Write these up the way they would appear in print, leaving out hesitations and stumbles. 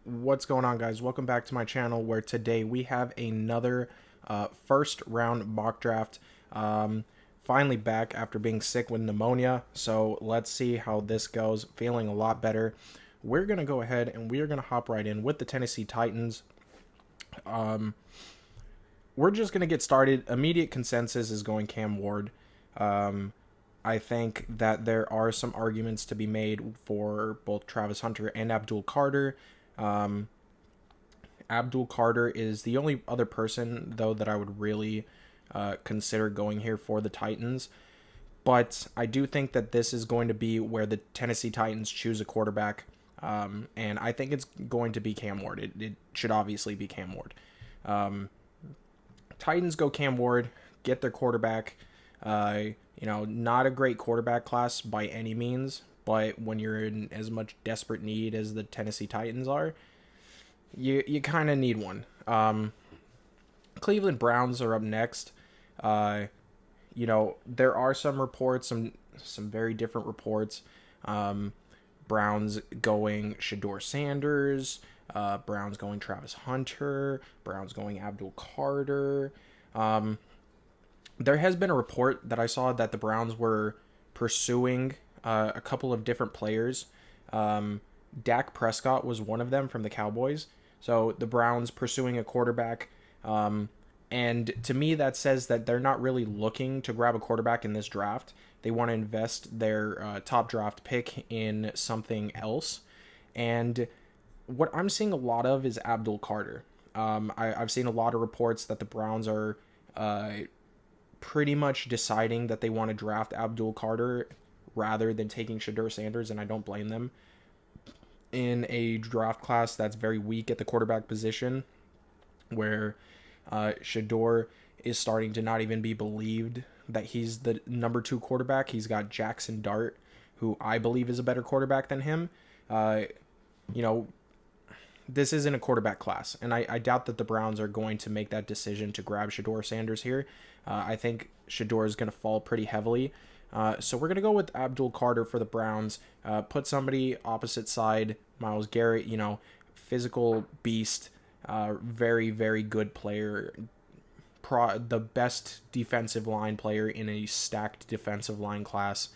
What's going on, guys? Welcome back to my channel, where today we have another first round mock draft. Finally back after being sick with pneumonia, so let's see how this goes. Feeling a lot better. We're going to go ahead and we are going to hop right in with the Tennessee Titans. We're just going to get started. Immediate consensus is going Cam Ward. I think that there are some arguments to be made for both Travis Hunter and Abdul Carter. Abdul Carter is the only other person, though, that I would really consider going here for the Titans. But I do think that this is going to be where the Tennessee Titans choose a quarterback. And I think it's going to be Cam Ward. It should obviously be Cam Ward. Titans go Cam Ward, get their quarterback. Not a great quarterback class by any means, but when you're in as much desperate need as the Tennessee Titans are, you kind of need one. Cleveland Browns are up next. There are some reports, some very different reports. Browns going Shedeur Sanders. Browns going Travis Hunter. Browns going Abdul Carter. There has been a report that I saw that the Browns were pursuing a couple of different players. Dak Prescott was one of them from the Cowboys. So the Browns pursuing a quarterback. And to me, that says that they're not really looking to grab a quarterback in this draft. They want to invest their top draft pick in something else. And what I'm seeing a lot of is Abdul Carter. I've seen a lot of reports that the Browns are pretty much deciding that they want to draft Abdul Carter rather than taking Shedeur Sanders, and I don't blame them. In a draft class that's very weak at the quarterback position, where Shedeur is starting to not even be believed that he's the number 2 quarterback. He's got Jackson Dart, who I believe is a better quarterback than him. This isn't a quarterback class, and I doubt that the Browns are going to make that decision to grab Shedeur Sanders here. I think Shedeur is going to fall pretty heavily. So we're going to go with Abdul Carter for the Browns. Put somebody opposite side, Myles Garrett, physical beast, very, very good player, the best defensive line player in a stacked defensive line class.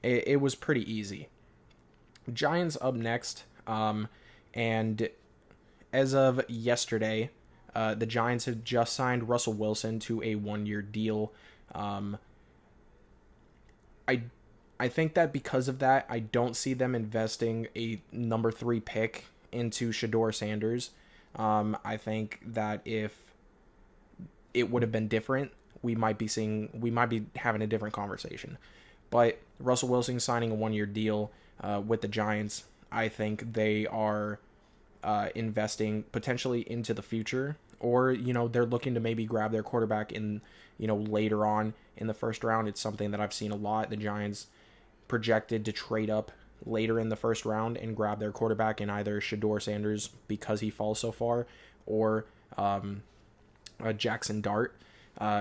It was pretty easy. Giants up next. And as of yesterday, the Giants have just signed Russell Wilson to a 1-year deal. I think that because of that, I don't see them investing a number 3 pick into Shedeur Sanders. I think that if it would have been different, we might be having a different conversation. But Russell Wilson signing a 1-year deal with the Giants, I think they are investing potentially into the future, or they're looking to maybe grab their quarterback in later on in the first round. It's something that I've seen a lot. The Giants projected to trade up later in the first round and grab their quarterback in either Shedeur Sanders because he falls so far, or Jackson Dart.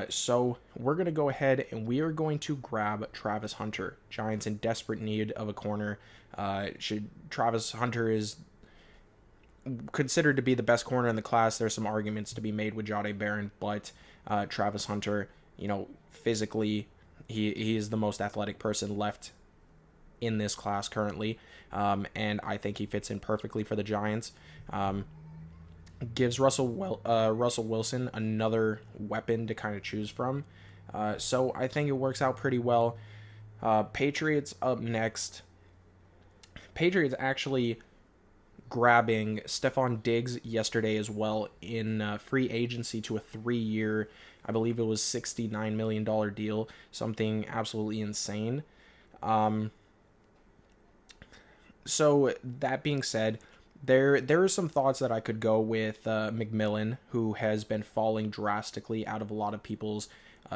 So we're going to go ahead and we are going to grab Travis Hunter. Giants in desperate need of a corner. Travis Hunter is considered to be the best corner in the class. There's some arguments to be made with Jahdae Barron, but Travis Hunter, physically, he is the most athletic person left in this class currently, and I think he fits in perfectly for the Giants. Gives Russell Wilson another weapon to kind of choose from. So I think it works out pretty well. Patriots up next. Patriots actually grabbing Stephon Diggs yesterday as well in free agency to a 3-year, I believe it was $69 million deal, something absolutely insane. So that being said, there are some thoughts that I could go with McMillan, who has been falling drastically out of a lot of people's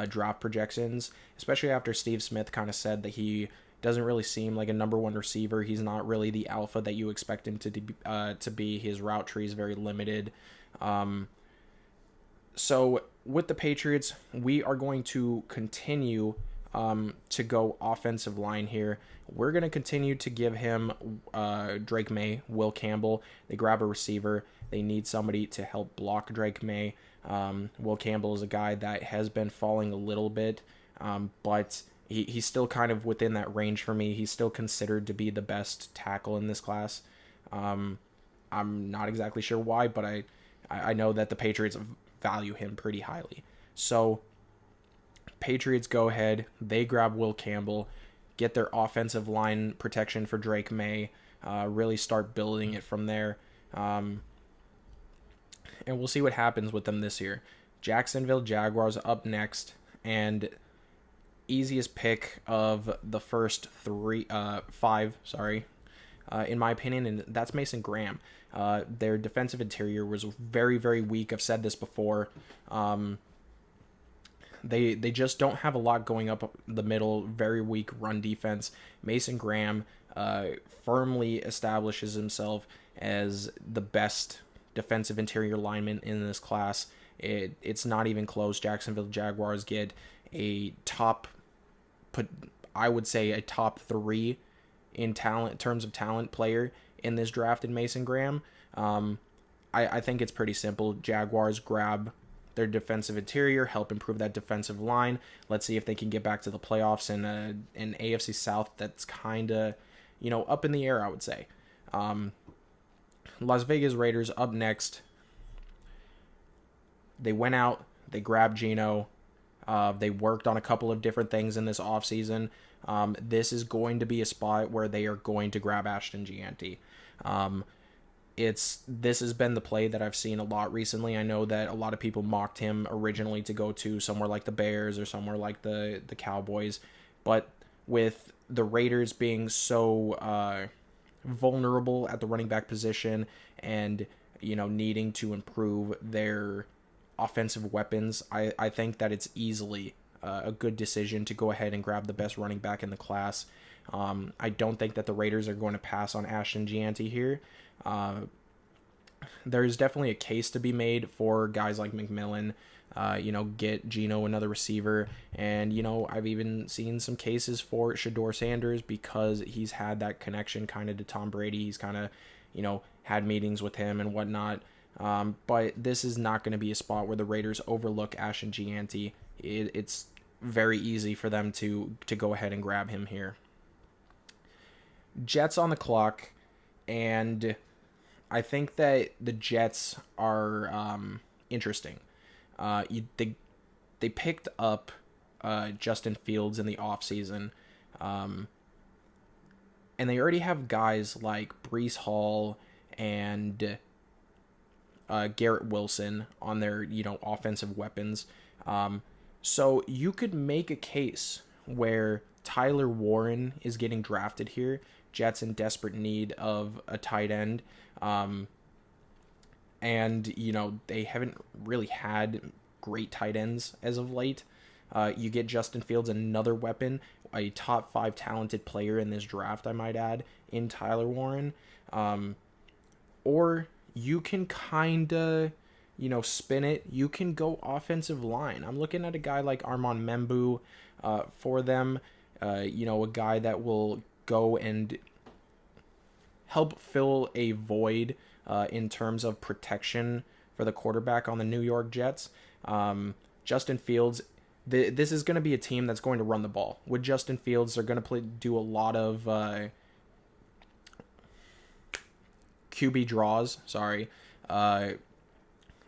draft projections, especially after Steve Smith kind of said that he doesn't really seem like a number 1 receiver. He's not really the alpha that you expect him to be. His route tree is very limited. So with the Patriots, we are going to continue to go offensive line here. We're going to continue to give him Drake May, Will Campbell. They grab a receiver. They need somebody to help block Drake May. Will Campbell is a guy that has been falling a little bit, but he's still kind of within that range for me. He's still considered to be the best tackle in this class. I'm not exactly sure why, but I know that the Patriots value him pretty highly. So Patriots go ahead, they grab Will Campbell, get their offensive line protection for Drake May, really start building it from there. And we'll see what happens with them this year. Jacksonville Jaguars up next, and easiest pick of the first five, in my opinion, and that's Mason Graham. Their defensive interior was very, very weak. I've said this before. They just don't have a lot going up the middle. Very weak run defense. Mason Graham firmly establishes himself as the best defensive interior lineman in this class. It's not even close. Jacksonville Jaguars get I would say a top 3 in terms of talent player in this draft in Mason Graham. I think it's pretty simple. Jaguars grab their defensive interior, help improve that defensive line. Let's see if they can get back to the playoffs in an AFC South that's kind of, up in the air, I would say. Las Vegas Raiders up next. They went out, they grabbed Geno. They worked on a couple of different things in this offseason. This is going to be a spot where they are going to grab Ashton Gianti. This has been the play that I've seen a lot recently. I know that a lot of people mocked him originally to go to somewhere like the Bears or somewhere like the Cowboys, but with the Raiders being so vulnerable at the running back position and needing to improve their offensive weapons, I think that it's easily a good decision to go ahead and grab the best running back in the class. I don't think that the Raiders are going to pass on Ashton Gianti here. There's definitely a case to be made for guys like McMillan, get Geno another receiver. And, I've even seen some cases for Shedeur Sanders because he's had that connection kind of to Tom Brady. He's kind of, had meetings with him and whatnot. But this is not going to be a spot where the Raiders overlook Ashton Gianti. It's very easy for them to go ahead and grab him here. Jets on the clock, and I think that the Jets are interesting. They picked up Justin Fields in the offseason, and they already have guys like Breece Hall and Garrett Wilson on their offensive weapons. So you could make a case where Tyler Warren is getting drafted here. Jets in desperate need of a tight end. And they haven't really had great tight ends as of late. You get Justin Fields, another weapon, a top 5 talented player in this draft, I might add, in Tyler Warren. Or you can kind of, spin it. You can go offensive line. I'm looking at a guy like Armand Membu for them. A guy that will go and help fill a void in terms of protection for the quarterback on the New York Jets. Justin Fields, this is going to be a team that's going to run the ball. With Justin Fields, they're going to do a lot of QB draws,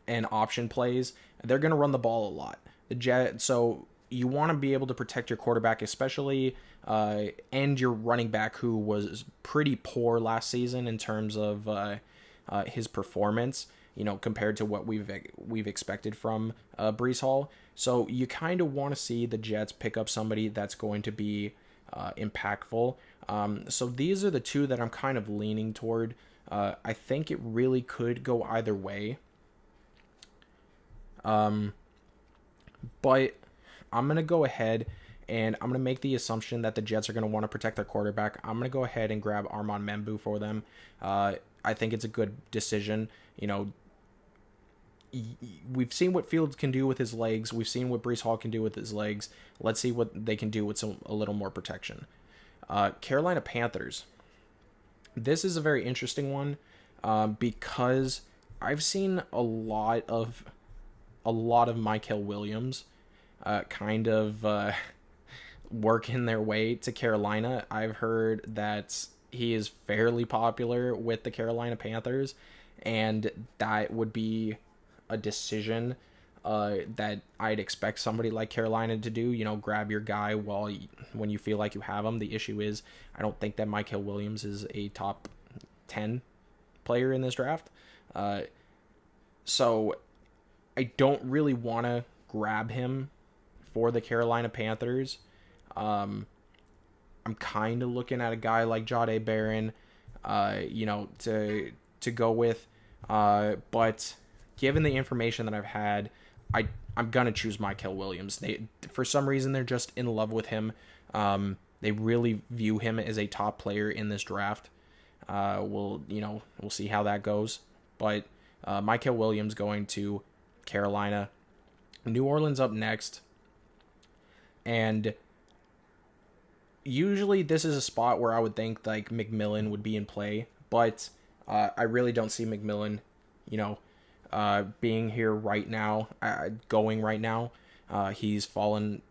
and option plays. They're going to run the ball a lot. So you want to be able to protect your quarterback, especially and your running back, who was pretty poor last season in terms of his performance, compared to what we've expected from Breece Hall. So you kind of want to see the Jets pick up somebody that's going to be impactful. So these are the two that I'm kind of leaning toward. I think it really could go either way. But I'm going to go ahead and I'm going to make the assumption that the Jets are going to want to protect their quarterback. I'm going to go ahead and grab Armand Membu for them. I think it's a good decision. we've seen what Fields can do with his legs. We've seen what Breece Hall can do with his legs. Let's see what they can do with a little more protection. Carolina Panthers. This is a very interesting one because I've seen a lot of Mykel Williams kind of working their way to Carolina. I've heard that he is fairly popular with the Carolina Panthers, and that would be a decision that I'd expect somebody like Carolina to do. Grab your guy when you feel like you have him. The issue is I don't think that Mykel Williams is a top 10 player in this draft. So I don't really want to grab him for the Carolina Panthers. I'm kind of looking at a guy like Jahdae Barron, to go with. But given the information that I've had, I'm gonna choose Mykel Williams. For some reason, they're just in love with him. They really view him as a top player in this draft. We'll see how that goes. But Mykel Williams going to Carolina. New Orleans up next. And usually this is a spot where I would think like McMillan would be in play, but I really don't see McMillan, being here right now, going right now. He's fallen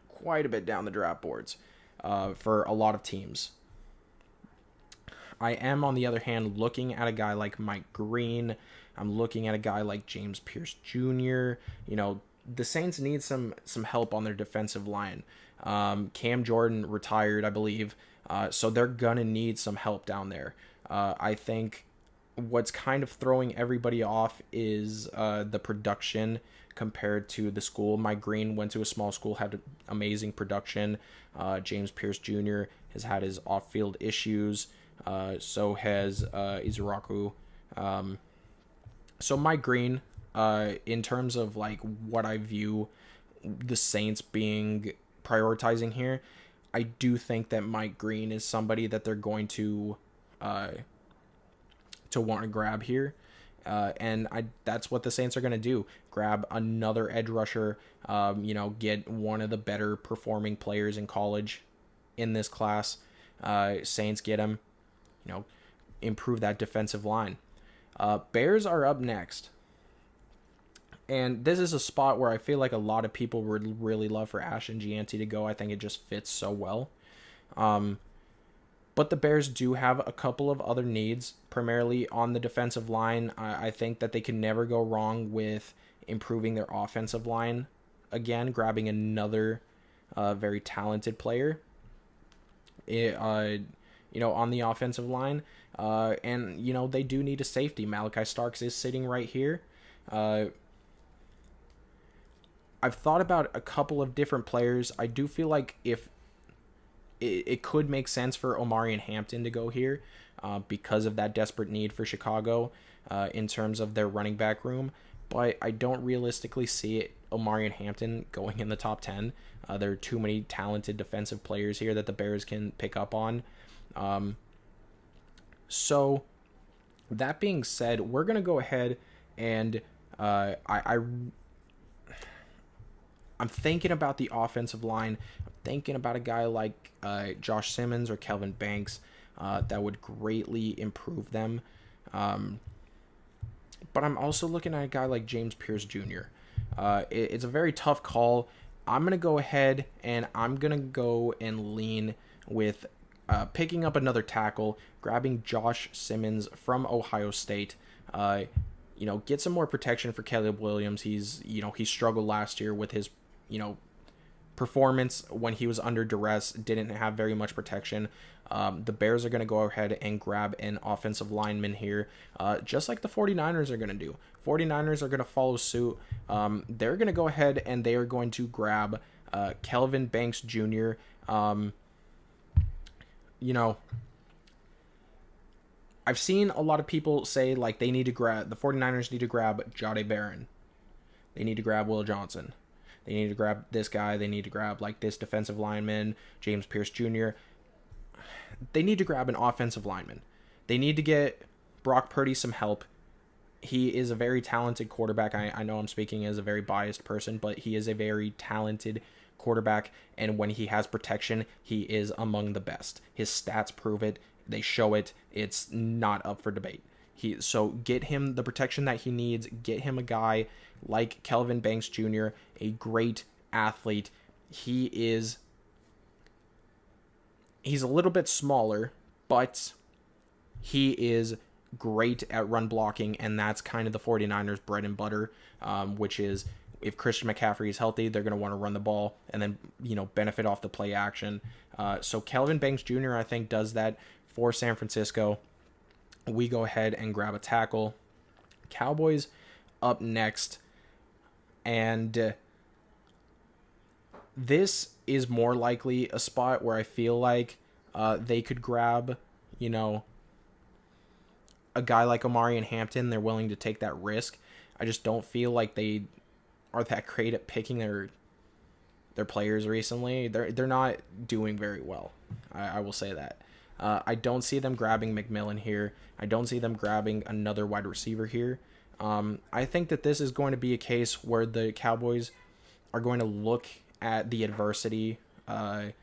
quite a bit down the draft boards for a lot of teams. I am, on the other hand, looking at a guy like Mike Green. I'm looking at a guy like James Pierce Jr. The Saints need some help on their defensive line. Cam Jordan retired, I believe, so they're gonna need some help down there. I think what's kind of throwing everybody off is the production compared to the school. Mike Green went to a small school, had amazing production. James Pierce Jr. has had his off-field issues. So has Izuraku. So Mike Green, in terms of like what I view the Saints being prioritizing here, I do think that Mike Green is somebody that they're going to want to grab here. And that's what the Saints are going to do. Grab another edge rusher, get one of the better performing players in college in this class. Saints get him, improve that defensive line. Bears are up next. And this is a spot where I feel like a lot of people would really love for Ashton Gianti to go. I think it just fits so well. But the Bears do have a couple of other needs, primarily on the defensive line. I think that they can never go wrong with improving their offensive line. Again, grabbing another very talented player on the offensive line. And, they do need a safety. Malachi Starks is sitting right here. I've thought about a couple of different players. I do feel like if it could make sense for Omarion Hampton to go here because of that desperate need for Chicago in terms of their running back room. But I don't realistically see Omarion Hampton going in the top 10. There are too many talented defensive players here that the Bears can pick up on. So that being said, we're going to go ahead and I'm thinking about the offensive line. I'm thinking about a guy like Josh Simmons or Kelvin Banks that would greatly improve them. But I'm also looking at a guy like James Pierce Jr. It's a very tough call. I'm going to go ahead and I'm going to go and lean with picking up another tackle, grabbing Josh Simmons from Ohio State. Get some more protection for Caleb Williams. He struggled last year with his performance when he was under duress, didn't have very much protection. The Bears are going to go ahead and grab an offensive lineman here, just like the 49ers are going to do. 49ers are going to follow suit. They're going to go ahead and they are going to grab Kelvin Banks Jr. I've seen a lot of people say like the 49ers need to grab Jahdae Barron. They need to grab Will Johnson. They need to grab this guy. They need to grab like this defensive lineman, James Pierce Jr. They need to grab an offensive lineman. They need to get Brock Purdy some help he is a very talented quarterback. I know I'm speaking as a very biased person, but he is a very talented quarterback. And when he has protection, he is among the best. His stats prove it. They show it. It's not up for debate. So get him the protection that he needs. Get him a guy like Kelvin Banks Jr., a great athlete. He's a little bit smaller, but he is great at run blocking, and that's kind of the 49ers bread and butter, which is if Christian McCaffrey is healthy, they're going to want to run the ball and then, benefit off the play action. So Kelvin Banks Jr., I think, does that for San Francisco. We go ahead and grab a tackle. Cowboys up next, and this is more likely a spot where I feel like they could grab, a guy like Omarion Hampton. They're willing to take that risk. I just don't feel like they are that great at picking their players recently. They're not doing very well. I will say that. I don't see them grabbing McMillan here. I don't see them grabbing another wide receiver here. I think that this is going to be a case where the Cowboys are going to look at the adversity, and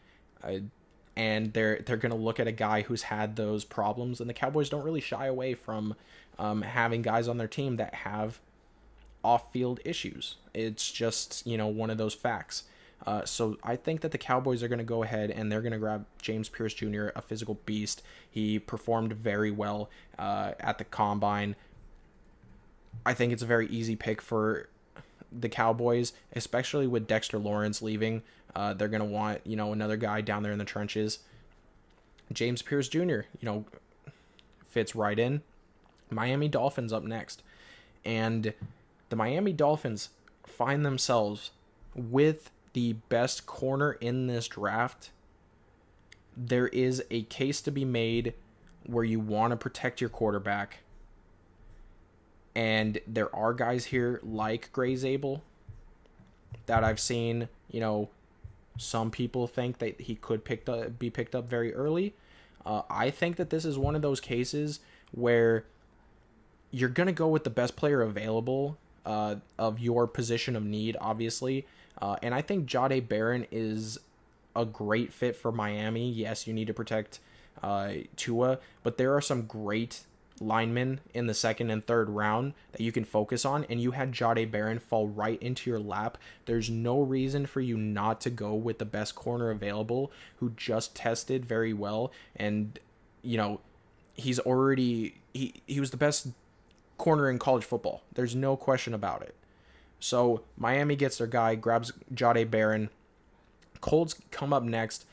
they're going to look at a guy who's had those problems. And the Cowboys don't really shy away from having guys on their team that have off-field issues. It's just, one of those facts. So I think that the Cowboys are going to go ahead and they're going to grab James Pierce Jr., a physical beast. He performed very well at the Combine. I think it's a very easy pick for the Cowboys, especially with Dexter Lawrence leaving. They're going to want, another guy down there in the trenches. James Pierce Jr., fits right in. Miami Dolphins up next. And the Miami Dolphins find themselves with the best corner in this draft. There is a case to be made where you want to protect your quarterback. And there are guys here like Gray Zabel that I've seen, some people think that he could be picked up very early. I think that this is one of those cases where you're going to go with the best player available of your position of need, obviously. And I think Jahdae Barron is a great fit for Miami. Yes, you need to protect Tua, but there are some great linemen in the second and third round that you can focus on, and you had Jahdae Barron fall right into your lap. There's no reason for you not to go with the best corner available, who just tested very well, and he's already he was the best corner in college football. There's no question about it. So Miami gets their guy, grabs Jahdae Barron. Colts come up next.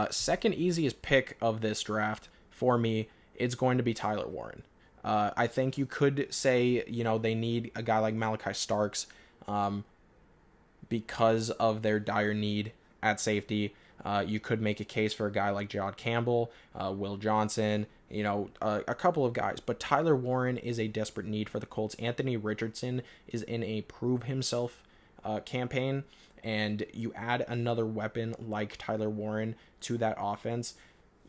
Second easiest pick of this draft for me, it's going to be Tyler Warren. I think you could say, they need a guy like Malachi Starks because of their dire need at safety. You could make a case for a guy like Jod Campbell, Will Johnson, a couple of guys. But Tyler Warren is a desperate need for the Colts. Anthony Richardson is in a prove himself campaign, and you add another weapon like Tyler Warren to that offense.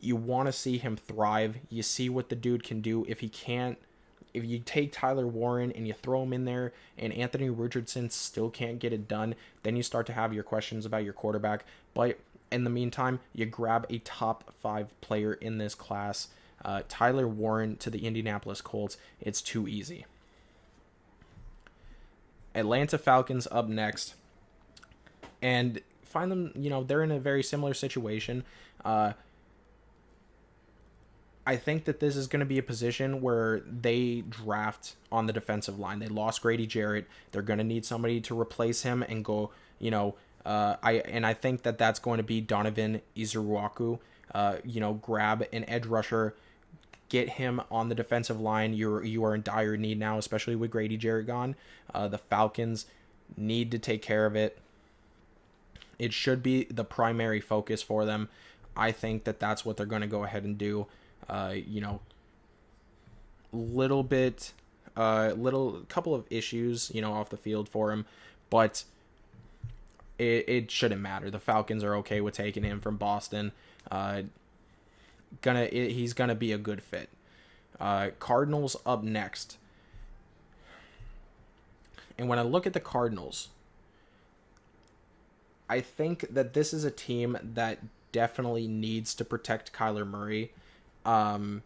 You want to see him thrive. You see what the dude can do. If you take Tyler Warren and you throw him in there and Anthony Richardson still can't get it done, then you start to have your questions about your quarterback. But in the meantime, you grab a top 5 player in this class. Tyler Warren to the Indianapolis Colts. It's too easy. Atlanta Falcons up next. And find them, they're in a very similar situation. I think that this is going to be a position where they draft on the defensive line. They lost Grady Jarrett. They're going to need somebody to replace him and go, I think that that's going to be Donovan Izuruaku. Grab an edge rusher, get him on the defensive line. You are in dire need now, especially with Grady Jarrett gone. The Falcons need to take care of it. It should be the primary focus for them. I think that that's what they're going to go ahead and do. Couple of issues, off the field for him, but it shouldn't matter. The Falcons are okay with taking him from Boston. He's gonna be a good fit. Cardinals up next. And when I look at the Cardinals, I think that this is a team that definitely needs to protect Kyler Murray. Um,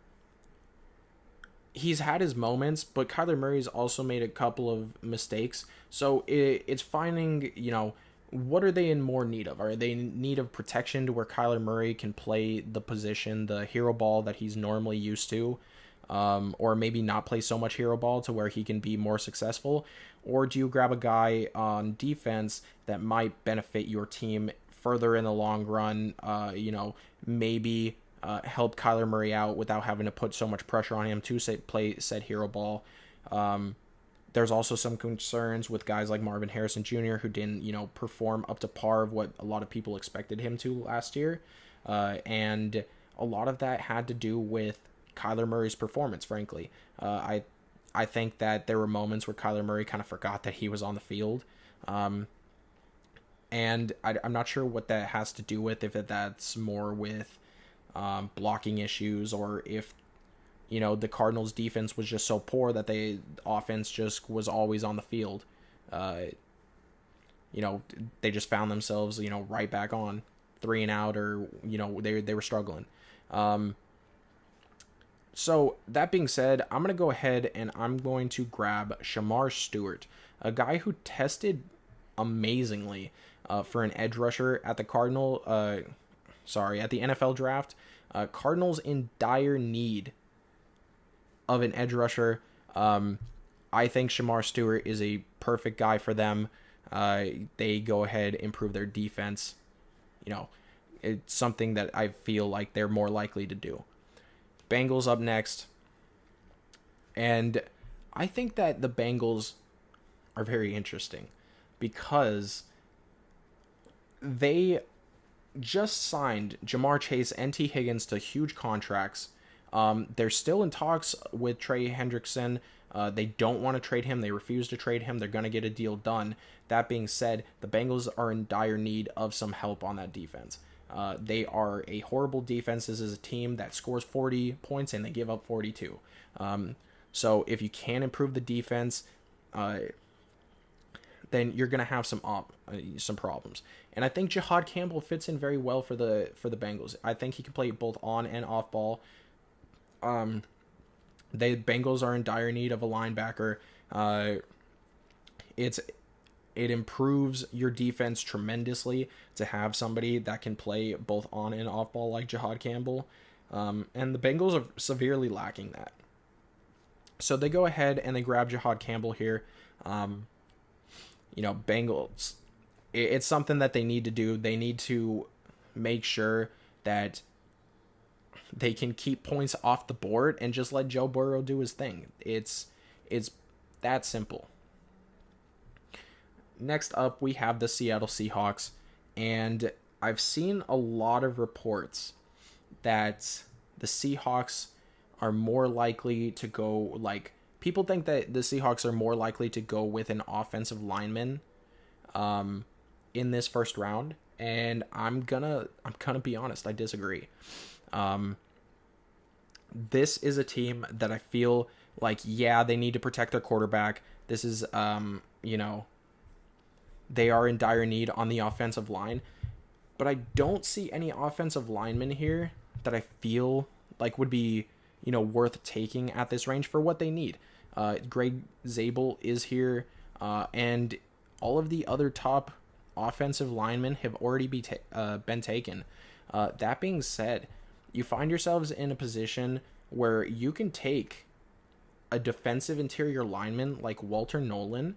he's had his moments, but Kyler Murray's also made a couple of mistakes. So it's finding, what are they in more need of? Are they in need of protection to where Kyler Murray can play the position, the hero ball that he's normally used to? Or maybe not play so much hero ball to where he can be more successful? Or do you grab a guy on defense that might benefit your team further in the long run? Maybe help Kyler Murray out without having to put so much pressure on him to play said hero ball. There's also some concerns with guys like Marvin Harrison Jr., who didn't, perform up to par of what a lot of people expected him to last year. And a lot of that had to do with Kyler Murray's performance, frankly. I think that there were moments where Kyler Murray kind of forgot that he was on the field. And I'm not sure what that has to do with, if that's more with blocking issues, or if the Cardinals defense was just so poor that the offense just was always on the field. They just found themselves right back on 3 and out, or they were struggling. So that being said, I'm going to go ahead and I'm going to grab Shemar Stewart, a guy who tested amazingly for an edge rusher at the at the NFL draft. Cardinals in dire need of an edge rusher. I think Shemar Stewart is a perfect guy for them. They go ahead, improve their defense. It's something that I feel like they're more likely to do. Bengals up next. And I think that the Bengals are very interesting because they just signed Jamar Chase and T. Higgins to huge contracts. They're still in talks with Trey Hendrickson. They don't want to trade him. They refuse to trade him. They're going to get a deal done. That being said, the Bengals are in dire need of some help on that defense. They are a horrible defense. This is a team that scores 40 points and they give up 42. So if you can improve the defense, then you're going to have some problems. And I think Jihad Campbell fits in very well for the Bengals. I think he can play both on and off ball. The Bengals are in dire need of a linebacker. It improves your defense tremendously to have somebody that can play both on and off ball like Jihad Campbell. And the Bengals are severely lacking that. So they go ahead and they grab Jihad Campbell here. Bengals, it's something that they need to do. They need to make sure that they can keep points off the board and just let Joe Burrow do his thing. It's that simple. Next up, we have the Seattle Seahawks, and I've seen a lot of reports that the Seahawks are more likely to go, people think that the Seahawks are more likely to go with an offensive lineman in this first round, and I'm gonna be honest, I disagree. This is a team that I feel like, they need to protect their quarterback. This is, they are in dire need on the offensive line, but I don't see any offensive linemen here that I feel like would be, worth taking at this range for what they need. Greg Zabel is here, and all of the other top offensive linemen have already been taken. That being said, you find yourselves in a position where you can take a defensive interior lineman like Walter Nolan.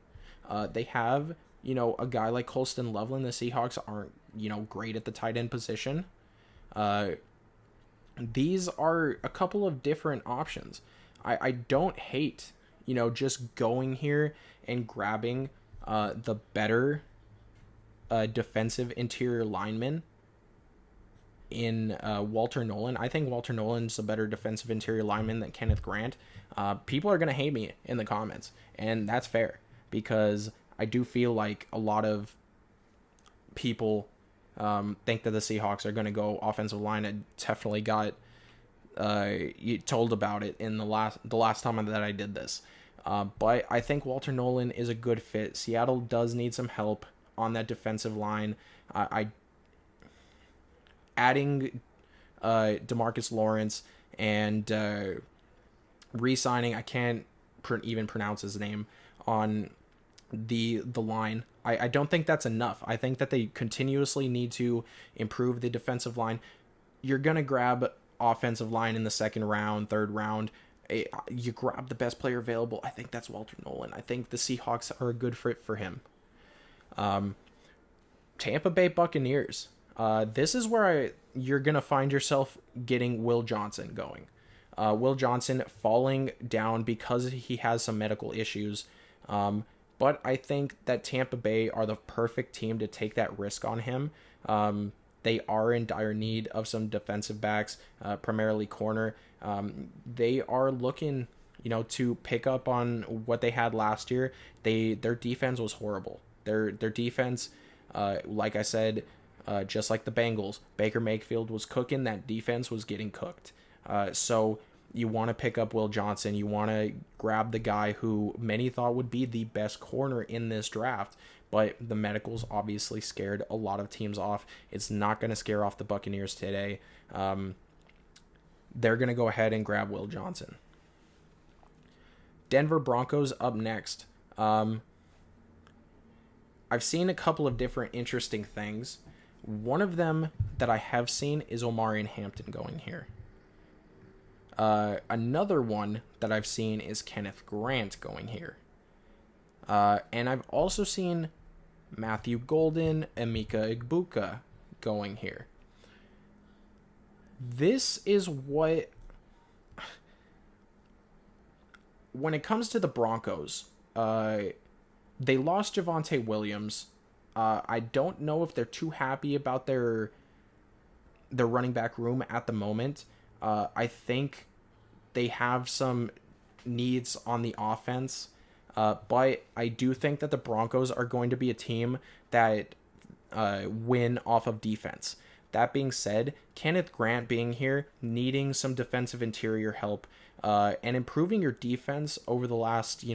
They have, a guy like Colston Loveland. The Seahawks aren't, great at the tight end position. These are a couple of different options. I don't hate, just going here and grabbing the better defensive interior lineman in Walter Nolan. I think Walter Nolan's a better defensive interior lineman than Kenneth Grant. People are going to hate me in the comments, and that's fair, because I do feel like a lot of people think that the Seahawks are going to go offensive line. I definitely got told about it in the last time that I did this. But I think Walter Nolan is a good fit. Seattle does need some help on that defensive line. I adding Demarcus Lawrence and re-signing, I can't even pronounce his name, on the line. I don't think that's enough. I think that they continuously need to improve the defensive line. You're going to grab offensive line in the second round, third round. You grab the best player available. I think that's Walter Nolan. I think the Seahawks are a good fit for him. Tampa Bay Buccaneers. This is where you're going to find yourself getting Will Johnson going. Will Johnson falling down because he has some medical issues. But I think that Tampa Bay are the perfect team to take that risk on him. They are in dire need of some defensive backs, primarily corner. They are looking, to pick up on what they had last year. Their defense was horrible. Their defense, like I said, just like the Bengals, Baker Mayfield was cooking. That defense was getting cooked. So you want to pick up Will Johnson. You want to grab the guy who many thought would be the best corner in this draft, but the medicals obviously scared a lot of teams off. It's not going to scare off the Buccaneers today. They're going to go ahead and grab Will Johnson. Denver Broncos up next. I've seen a couple of different interesting things. One of them that I have seen is Omarion Hampton going here. Another one that I've seen is Kenneth Grant going here. And I've also seen Matthew Golden and Mika Egbuka going here. This is what... When it comes to the Broncos, they lost Javonte Williams. I don't know if they're too happy about their running back room at the moment. I think they have some needs on the offense, but I do think that the Broncos are going to be a team that win off of defense. That being said, Kenneth Grant being here, needing some defensive interior help, and improving your defense over the last,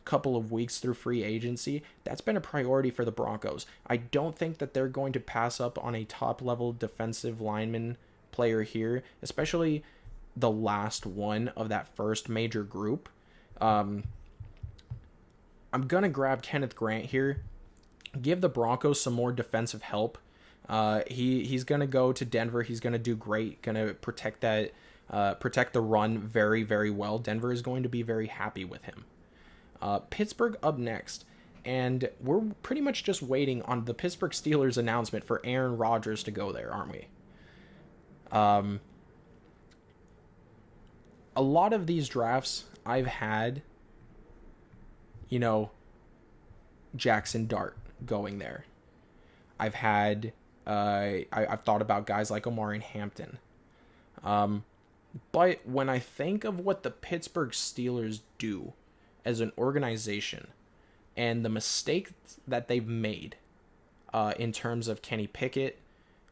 couple of weeks through free agency, that's been a priority for the Broncos. I don't think that they're going to pass up on a top-level defensive lineman player here, especially the last one of that first major group. I'm going to grab Kenneth Grant here, give the Broncos some more defensive help. He's going to go to Denver. He's going to do great, going to protect the run very, very well. Denver is going to be very happy with him. Pittsburgh up next, and we're pretty much just waiting on the Pittsburgh Steelers announcement for Aaron Rodgers to go there, aren't we? A lot of these drafts I've had, Jackson Dart going there. I've had, I've thought about guys like Omarion Hampton. But when I think of what the Pittsburgh Steelers do as an organization and the mistakes that they've made in terms of Kenny Pickett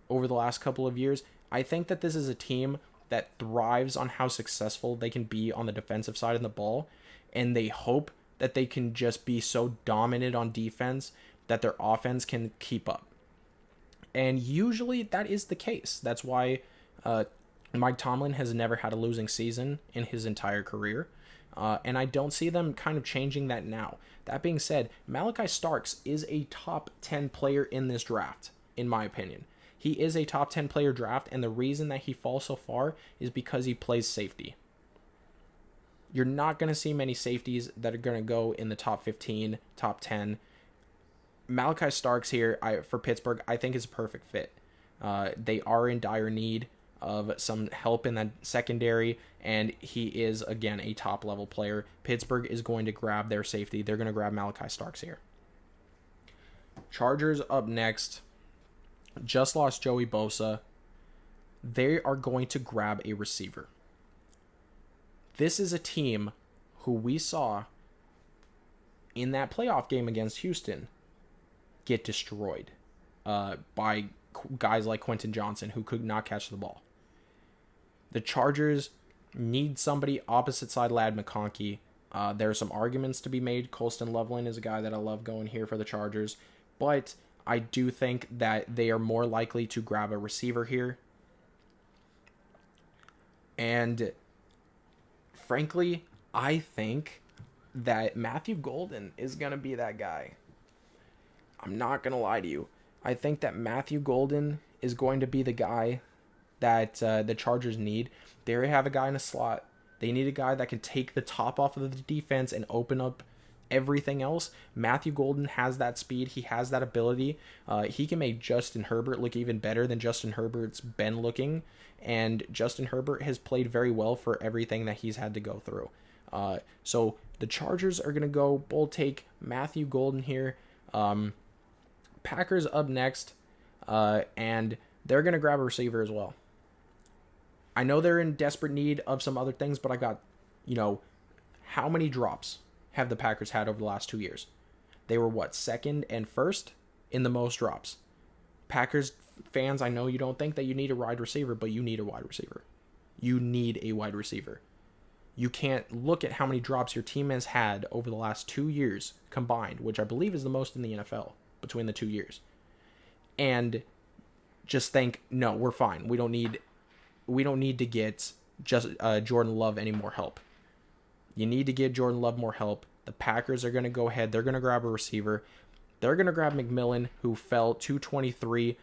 over the last couple of years, I think that this is a team that thrives on how successful they can be on the defensive side of the ball, and they hope that they can just be so dominant on defense that their offense can keep up. And usually that is the case. That's why Mike Tomlin has never had a losing season in his entire career. And I don't see them kind of changing that now. That being said, Malachi Starks is a top 10 player in this draft, in my opinion. He is a top 10 player draft, and the reason that he falls so far is because he plays safety. You're not going to see many safeties that are going to go in the top 15, top 10. Malachi Starks here for Pittsburgh, I think is a perfect fit. They are in dire need of some help in that secondary, and he is, again, a top-level player. Pittsburgh is going to grab their safety. They're going to grab Malachi Starks here. Chargers up next. Just lost Joey Bosa. They are going to grab a receiver. This is a team who we saw in that playoff game against Houston get destroyed by guys like Quentin Johnson who could not catch the ball. The Chargers need somebody opposite side Ladd McConkey There are some arguments to be made. Colston Loveland is a guy that I love going here for the Chargers, but I do think that they are more likely to grab a receiver here. And frankly, I think that Matthew Golden is going to be that guy. I'm not going to lie to you. I think that Matthew Golden is going to be the guy that the Chargers need. They already have a guy in a slot. They need a guy that can take the top off of the defense and open up everything else. Matthew Golden has that speed. He has that ability. He can make Justin Herbert look even better than Justin Herbert's been looking. And Justin Herbert has played very well for everything that he's had to go through. So the Chargers are going to go bold take Matthew Golden here. Packers up next. And they're going to grab a receiver as well. I know they're in desperate need of some other things, but I got, how many drops have the Packers had over the last 2 years? They were, second and first in the most drops. Packers fans, I know you don't think that you need a wide receiver, but you need a wide receiver. You need a wide receiver. You can't look at how many drops your team has had over the last 2 years combined, which I believe is the most in the NFL between the 2 years, and just think, no, we're fine. We don't need to get just Jordan Love any more help. You need to give Jordan Love more help. The Packers are going to go ahead. They're going to grab a receiver. They're going to grab McMillan, who fell 223.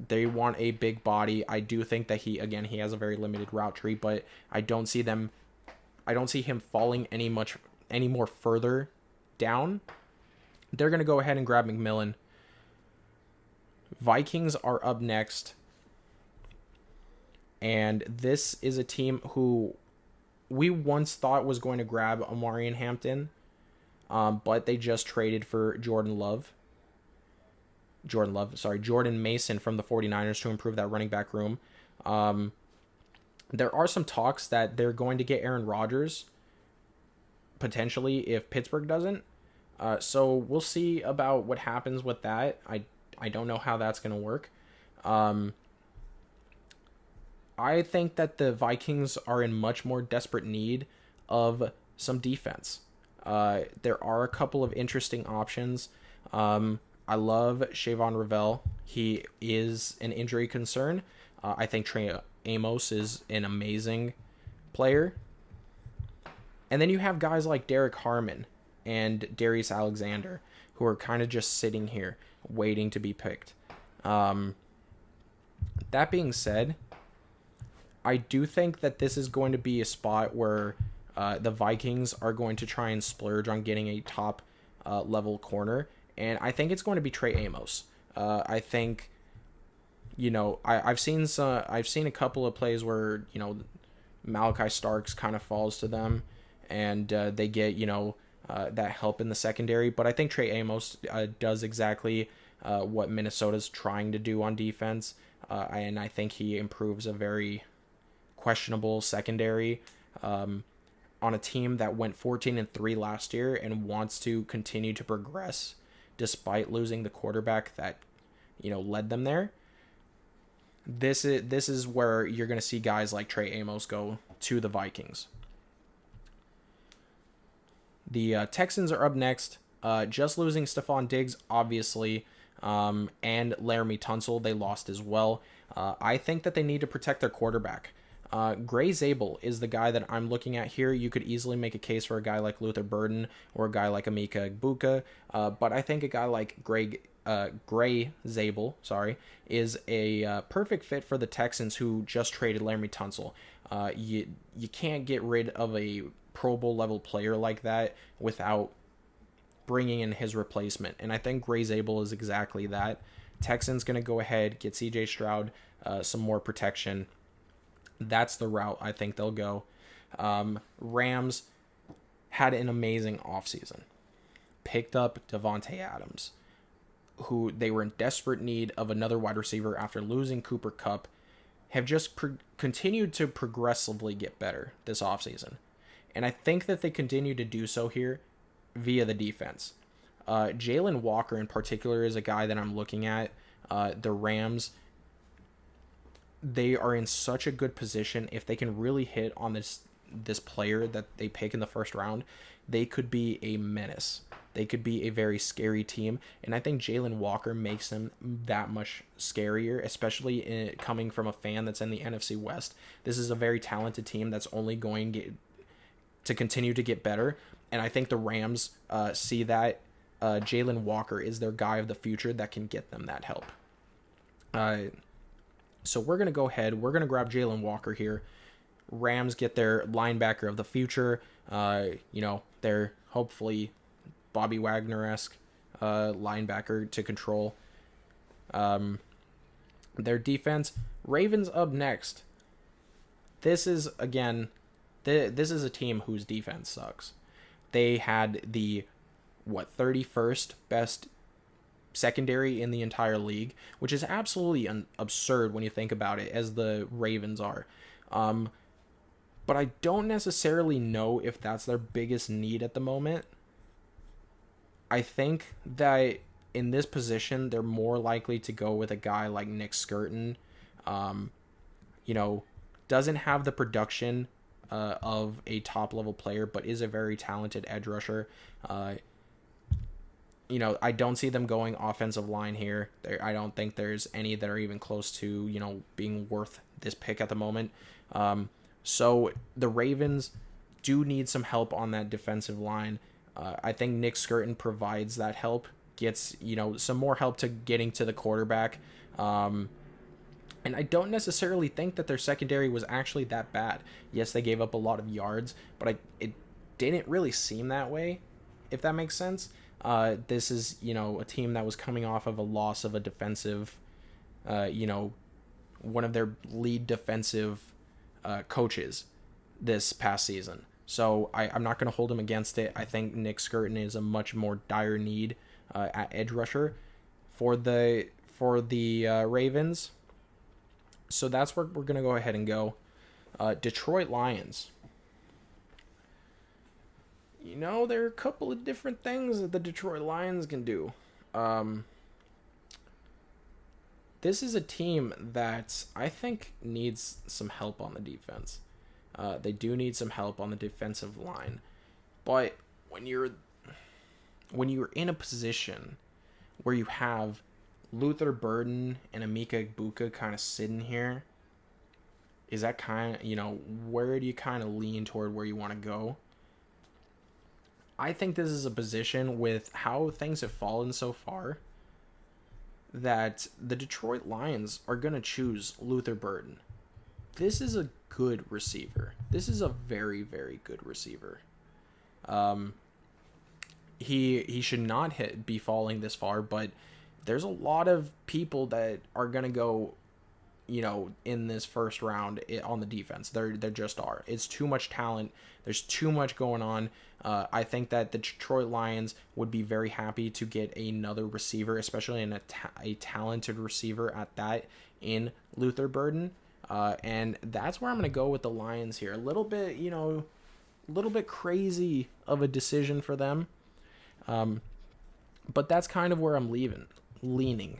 They want a big body. I do think that he has a very limited route tree, but I don't see him falling any more further down. They're going to go ahead and grab McMillan. Vikings are up next. And this is a team who we once thought was going to grab Omarion Hampton, but they just traded for Jordan Mason from the 49ers to improve that running back room. There are some talks that they're going to get Aaron Rodgers, potentially, if Pittsburgh doesn't. So we'll see about what happens with that. I don't know how that's going to work. I think that the Vikings are in much more desperate need of some defense. There are a couple of interesting options. I love Shavon Ravel. He is an injury concern. I think Trey Amos is an amazing player. And then you have guys like Derek Harmon and Darius Alexander, who are kind of just sitting here waiting to be picked. That being said, I do think that this is going to be a spot where the Vikings are going to try and splurge on getting a top level corner, and I think it's going to be Trey Amos. I think, I've seen a couple of plays where Malachi Starks kind of falls to them, and they get that help in the secondary. But I think Trey Amos does exactly what Minnesota's trying to do on defense, and I think he improves a very questionable secondary on a team that went 14-3 last year and wants to continue to progress despite losing the quarterback that led them there. This is where you're going to see guys like Trey Amos go to the Vikings. The Texans are up next. Just losing Stephon Diggs, obviously, and Laramie Tunsil, they lost as well. I think that they need to protect their quarterback. Gray Zabel is the guy that I'm looking at here. You could easily make a case for a guy like Luther Burden or a guy like Emeka Egbuka, but I think a guy like Gray Zabel, is a perfect fit for the Texans, who just traded Laramie Tunsil. You can't get rid of a Pro Bowl level player like that without bringing in his replacement, and I think Gray Zabel is exactly that. Texans going to go ahead, get CJ Stroud some more protection. That's the route I think they'll go. Rams had an amazing offseason. Picked up Devontae Adams, who they were in desperate need of another wide receiver after losing Cooper Kupp. Have just continued to progressively get better this offseason. And I think that they continue to do so here via the defense. Jalen Walker in particular is a guy that I'm looking at. The Rams, they are in such a good position if they can really hit on this this player that they pick in the first round, they could be a menace. They could be a very scary team, and I think Jalen Walker makes them that much scarier, especially coming from a fan that's in the NFC West. This is a very talented team that's only going to continue to get better, and I think the Rams see that Jalen Walker is their guy of the future that can get them that help. So we're going to go ahead. We're going to grab Jalen Walker here. Rams get their linebacker of the future. They're hopefully Bobby Wagner-esque linebacker to control their defense. Ravens up next. This is, again, this is a team whose defense sucks. They had the 31st best secondary in the entire league, which is absolutely absurd when you think about it, as the Ravens are. But I don't necessarily know if that's their biggest need at the moment. I think that in this position, they're more likely to go with a guy like Nick Skirton. Doesn't have the production of a top-level player, but is a very talented edge rusher. I don't see them going offensive line here. I don't think there's any that are even close to, being worth this pick at the moment. So the Ravens do need some help on that defensive line. I think Nick Skirton provides that help, gets, some more help to getting to the quarterback. And I don't necessarily think that their secondary was actually that bad. Yes, they gave up a lot of yards, but it didn't really seem that way, if that makes sense. This is, a team that was coming off of a loss of a defensive, one of their lead defensive coaches this past season. So I'm not going to hold them against it. I think Nick Skirton is a much more dire need at edge rusher for the Ravens. So that's where we're going to go ahead and go. Detroit Lions. There are a couple of different things that the Detroit Lions can do. This is a team that I think needs some help on the defense. They do need some help on the defensive line. But when you're in a position where you have Luther Burden and Emeka Egbuka kind of sitting here, is that kind of, where do you kind of lean toward where you want to go? I think this is a position with how things have fallen so far that the Detroit Lions are going to choose Luther Burden. This is a good receiver. This is a very, very good receiver. He should not be falling this far, but there's a lot of people that are going to go, in this first round on the defense. There just are. It's too much talent. There's too much going on. I think that the Detroit Lions would be very happy to get another receiver, especially a talented receiver at that, in Luther Burden. And that's where I'm going to go with the Lions here. A little bit crazy of a decision for them. But that's kind of where I'm leaning.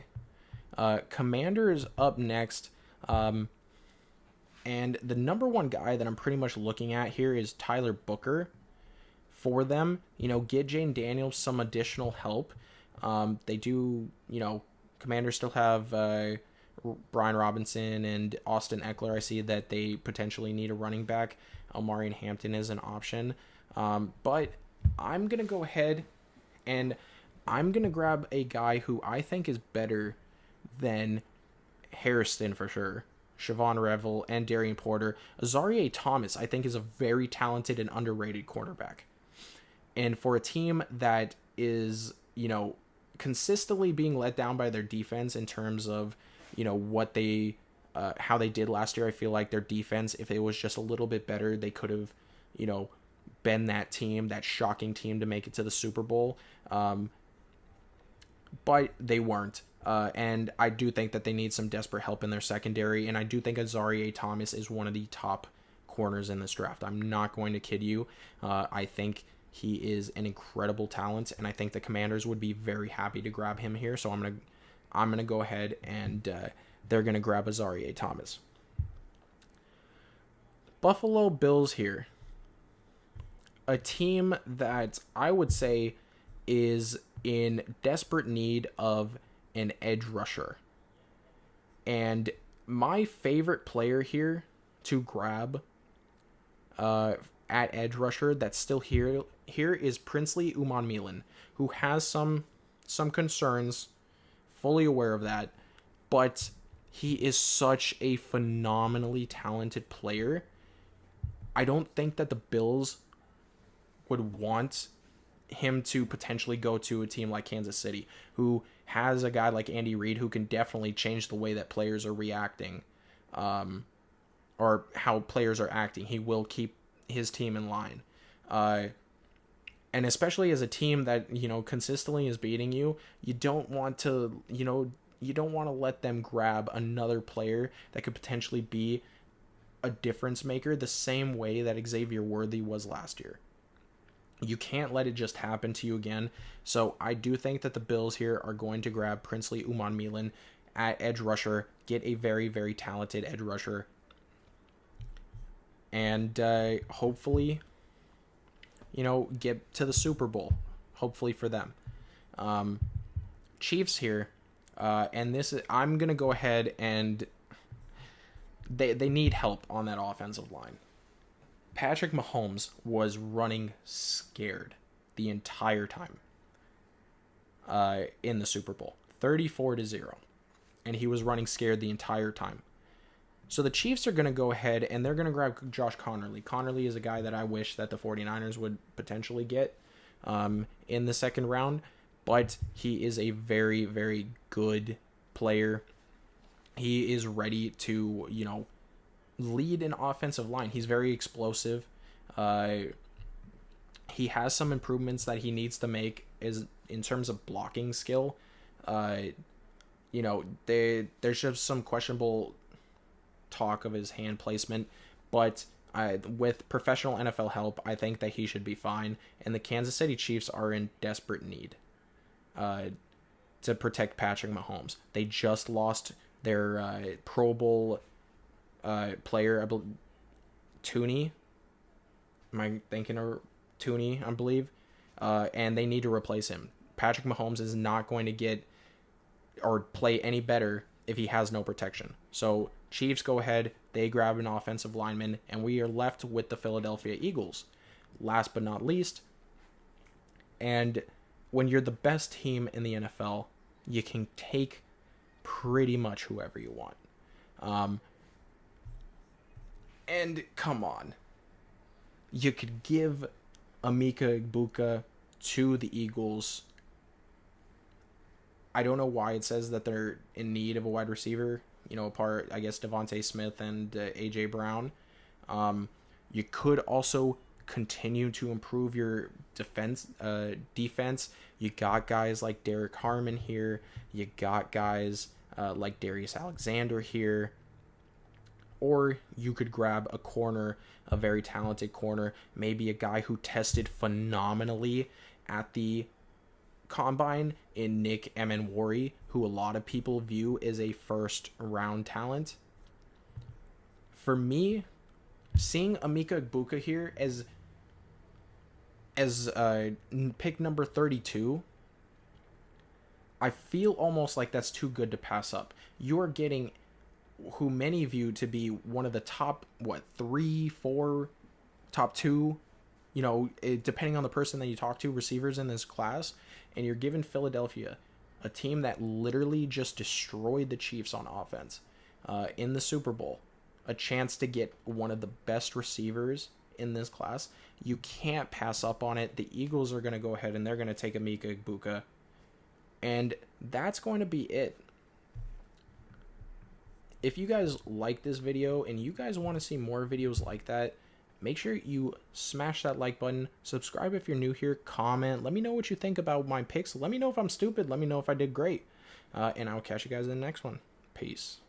Commanders up next. And the number one guy that I'm pretty much looking at here is Tyler Booker for them. Get Jane Daniels some additional help. They do, Commanders still have Brian Robinson and Austin Eckler. I see that they potentially need a running back. Omarion Hampton is an option. But I'm going to go ahead and I'm going to grab a guy who I think is better than Hairston for sure. Siobhan Revel and Darian Porter. Azareye'h Thomas, I think, is a very talented and underrated quarterback. And for a team that is, consistently being let down by their defense in terms of, what they, how they did last year, I feel like their defense, if it was just a little bit better, they could have, been that team, that shocking team to make it to the Super Bowl. But they weren't. And I do think that they need some desperate help in their secondary, and I do think Azareye'h Thomas is one of the top corners in this draft. I'm not going to kid you. I think he is an incredible talent, and I think the Commanders would be very happy to grab him here. So I'm gonna go ahead and they're gonna grab Azareye'h Thomas. Buffalo Bills here. a team that I would say is in desperate need of an edge rusher. And my favorite player here to grab at edge rusher that's still here is Princely Umanmielen, who has some concerns, fully aware of that, but he is such a phenomenally talented player. I don't think that the Bills would want him to potentially go to a team like Kansas City, who has a guy like Andy Reid who can definitely change the way that players are reacting, or how players are acting. He will keep his team in line. And especially as a team that, consistently is beating you, you don't want to, you don't want to let them grab another player that could potentially be a difference maker the same way that Xavier Worthy was last year. You can't let it just happen to you again. So I do think that the Bills here are going to grab Princely Umanmielen at edge rusher, get a very, very talented edge rusher, and hopefully, get to the Super Bowl, hopefully for them. Chiefs here, and I'm going to go ahead and they need help on that offensive line. Patrick Mahomes was running scared the entire time in the Super Bowl, 34-0, and he was running scared the entire time. So the Chiefs are going to go ahead and they're going to grab Josh Connerly. Connerly is a guy that I wish that the 49ers would potentially get in the second round, but he is a very, very good player. He is ready to, lead an offensive line. He's very explosive. He has some improvements that he needs to make is in terms of blocking skill. There's just some questionable talk of his hand placement, but with professional NFL help, I think that he should be fine. And the Kansas City Chiefs are in desperate need to protect Patrick Mahomes. They just lost their Pro Bowl player, I believe, Tooney. Am I thinking of Tooney? I believe. And they need to replace him. Patrick Mahomes is not going to get or play any better if he has no protection. So Chiefs go ahead, they grab an offensive lineman, and we are left with the Philadelphia Eagles. Last but not least, and when you're the best team in the NFL, you can take pretty much whoever you want. And come on. You could give Emeka Egbuka to the Eagles. I don't know why it says that they're in need of a wide receiver, apart, I guess, Devontae Smith and A.J. Brown. You could also continue to improve your defense. You got guys like Derek Harmon here. You got guys like Darius Alexander here. Or you could grab a corner, a very talented corner, maybe a guy who tested phenomenally at the combine in Nick Emenwari, who a lot of people view as a first-round talent. For me, seeing Emeka Egbuka here as pick number 32, I feel almost like that's too good to pass up. You're getting who many view to be one of the top, 3, 4, top 2, depending on the person that you talk to, receivers in this class, and you're giving Philadelphia, a team that literally just destroyed the Chiefs on offense in the Super Bowl, a chance to get one of the best receivers in this class. You can't pass up on it. The Eagles are going to go ahead and they're going to take Emeka Egbuka, and that's going to be it. If you guys like this video and you guys want to see more videos like that, make sure you smash that like button, subscribe if you're new here, comment, let me know what you think about my picks, let me know if I'm stupid, let me know if I did great, and I'll catch you guys in the next one. Peace.